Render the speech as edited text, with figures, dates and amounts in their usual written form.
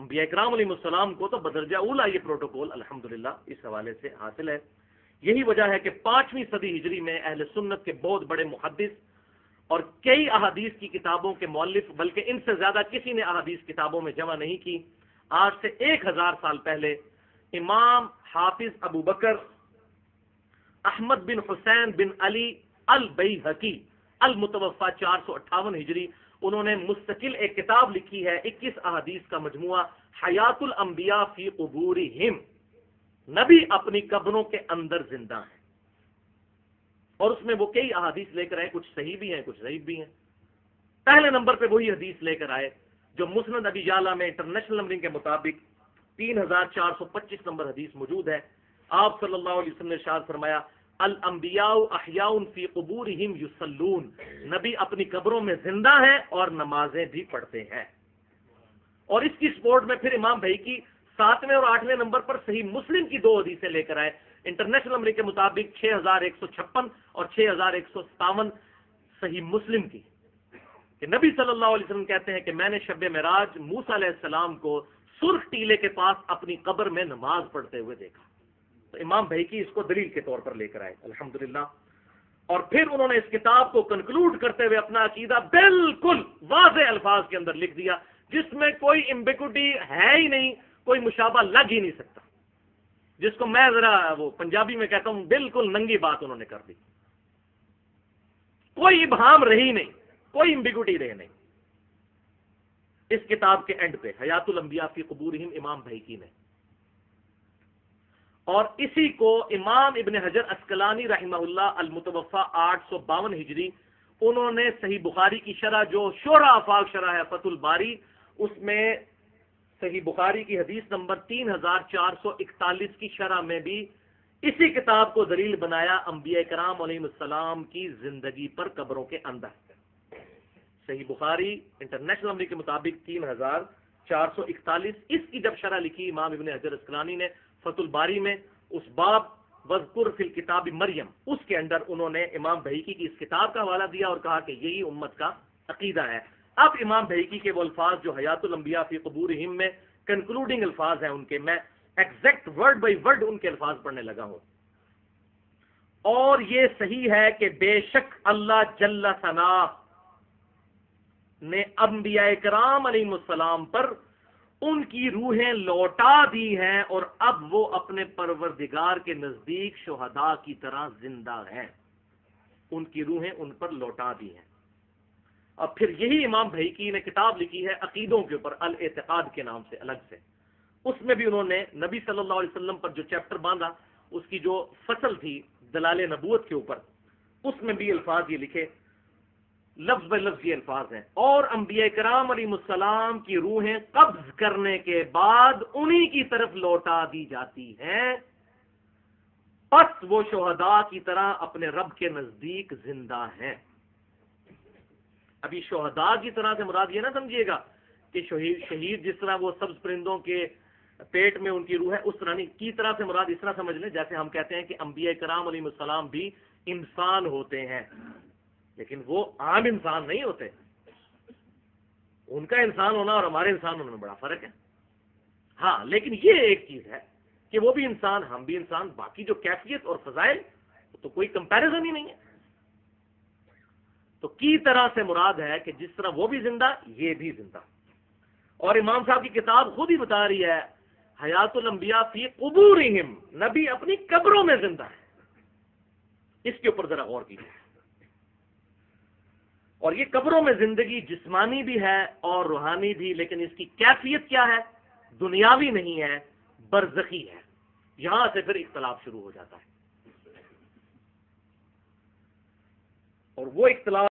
انبیاء کرام علیہ السلام کو تو بدرجہ اولا یہ پروٹوکول الحمدللہ اس حوالے سے حاصل ہے۔ یہی وجہ ہے کہ 5ویں صدی ہجری میں اہل سنت کے بہت بڑے محدث اور کئی احادیث کی کتابوں کے مؤلف، بلکہ ان سے زیادہ کسی نے احادیث کتابوں میں جمع نہیں کی، آج سے 1000 سال پہلے امام حافظ ابو بکر احمد بن حسین بن علی البیہقی المتوفى 458 ہجری، انہوں نے مستقل ایک کتاب لکھی ہے 21 احادیث کا مجموعہ حیات الانبیاء فی قبورہم، نبی اپنی قبروں کے اندر زندہ ہیں، اور اس میں وہ کئی احادیث لے کر آئے، کچھ صحیح بھی ہیں کچھ ضعیف بھی ہیں۔ پہلے نمبر پہ وہی حدیث لے کر آئے جو مسند ابی یعلا میں انٹرنیشنل نمبرنگ کے مطابق 3425 نمبر حدیث موجود ہے۔ آپ صلی اللہ علیہ وسلم نے ارشاد فرمایا الانبیاء احیاء فی قبورہم یصلون، نبی اپنی قبروں میں زندہ ہیں اور نمازیں بھی پڑھتے ہیں۔ اور اس کی سپورٹ میں پھر امام بھائی 7ویں اور 8ویں نمبر پر صحیح مسلم کی 2 حدیثیں لے کر آئے، انٹرنیشنل نمبرنگ کے مطابق 6156 اور 6157 صحیح مسلم کی، کہ نبی صلی اللہ علیہ وسلم کہتے ہیں کہ میں نے شب معراج موسیٰ علیہ السلام کو سرخ ٹیلے کے پاس اپنی قبر میں نماز پڑھتے ہوئے دیکھا۔ تو امام بھائی اس کو دلیل کے طور پر لے کر آئے الحمدللہ، اور پھر انہوں نے اس کتاب کو کنکلوڈ کرتے ہوئے اپنا عقیدہ بالکل واضح الفاظ کے اندر لکھ دیا، جس میں کوئی ایمبیگوٹی ہے ہی نہیں، کوئی مشابہ لگ ہی نہیں سکتا، جس کو میں ذرا وہ پنجابی میں کہتا ہوں بالکل ننگی بات انہوں نے کر دی، کوئی ابہام رہی نہیں، کوئی ایمبیگوٹی رہی نہیں۔ اس کتاب کے اینڈ پہ حیات الانبیاء فی قبورہم امام بھیکی نے، اور اسی کو امام ابن حجر عسقلانی رحمہ اللہ المتوفى 852 ہجری، انہوں نے صحیح بخاری کی شرح جو شورا آفاق شرح ہے فتح الباری، اس میں صحیح بخاری کی حدیث نمبر 3441 کی شرح میں بھی اسی کتاب کو دلیل بنایا انبیاء کرام علیہ السلام کی زندگی پر قبروں کے اندر۔ صحیح بخاری انٹرنیشنل نمبر کے مطابق 3441، اس کی جب شرح لکھی امام ابن حجر عسقلانی نے فتح الباری میں، اس باب وذکر فی الکتاب مریم، اس کے اندر انہوں نے امام بہیقی کی اس کتاب کا حوالہ دیا اور کہا کہ یہی امت کا عقیدہ ہے۔ اب امام بہیقی کے وہ الفاظ جو حیات الانبیاء فی قبورہم میں کنکلوڈنگ الفاظ ہیں ان کے، میں ایگزیکٹ ورڈ بائی ورڈ ان کے الفاظ پڑھنے لگا ہوں۔ اور یہ صحیح ہے کہ بے شک اللہ جل ثنا نے انبیاء کرام علیہ السلام پر ان کی روحیں لوٹا دی ہیں، اور اب وہ اپنے پروردگار کے نزدیک شہداء کی طرح زندہ ہیں، ان کی روحیں ان پر لوٹا دی ہیں۔ اب پھر یہی امام بہیقی نے کتاب لکھی ہے عقیدوں کے اوپر الاعتقاد کے نام سے الگ سے، اس میں بھی انہوں نے نبی صلی اللہ علیہ وسلم پر جو چیپٹر باندھا، اس کی جو فصل تھی دلال نبوت کے اوپر، اس میں بھی الفاظ یہ لکھے، لفظ بے لفظ یہ الفاظ ہیں، اور انبیاء کرام علیہ السلام کی روحیں قبض کرنے کے بعد انہی کی طرف لوٹا دی جاتی ہیں، پس وہ شہداء کی طرح اپنے رب کے نزدیک زندہ ہیں۔ ابھی شہداء کی طرح سے مراد یہ نہ سمجھیے گا کہ شہید جس طرح وہ سبز پرندوں کے پیٹ میں ان کی روح ہے اس طرح نہیں، کی طرح سے مراد اس طرح سمجھ لیں جیسے ہم کہتے ہیں کہ انبیاء کرام علیہ السلام بھی انسان ہوتے ہیں، لیکن وہ عام انسان نہیں ہوتے، ان کا انسان ہونا اور ہمارے انسان ہونے میں بڑا فرق ہے۔ ہاں لیکن یہ ایک چیز ہے کہ وہ بھی انسان ہم بھی انسان، باقی جو کیفیت اور فضائل تو کوئی کمپیریزن ہی نہیں ہے۔ تو کی طرح سے مراد ہے کہ جس طرح وہ بھی زندہ یہ بھی زندہ، اور امام صاحب کی کتاب خود ہی بتا رہی ہے حیات الانبیاء فی قبورہم، نبی اپنی قبروں میں زندہ ہے۔ اس کے اوپر ذرا غور کیجیے، اور یہ قبروں میں زندگی جسمانی بھی ہے اور روحانی بھی، لیکن اس کی کیفیت کیا ہے؟ دنیاوی نہیں ہے، برزخی ہے۔ یہاں سے پھر اختلاف شروع ہو جاتا ہے، اور وہ اختلاف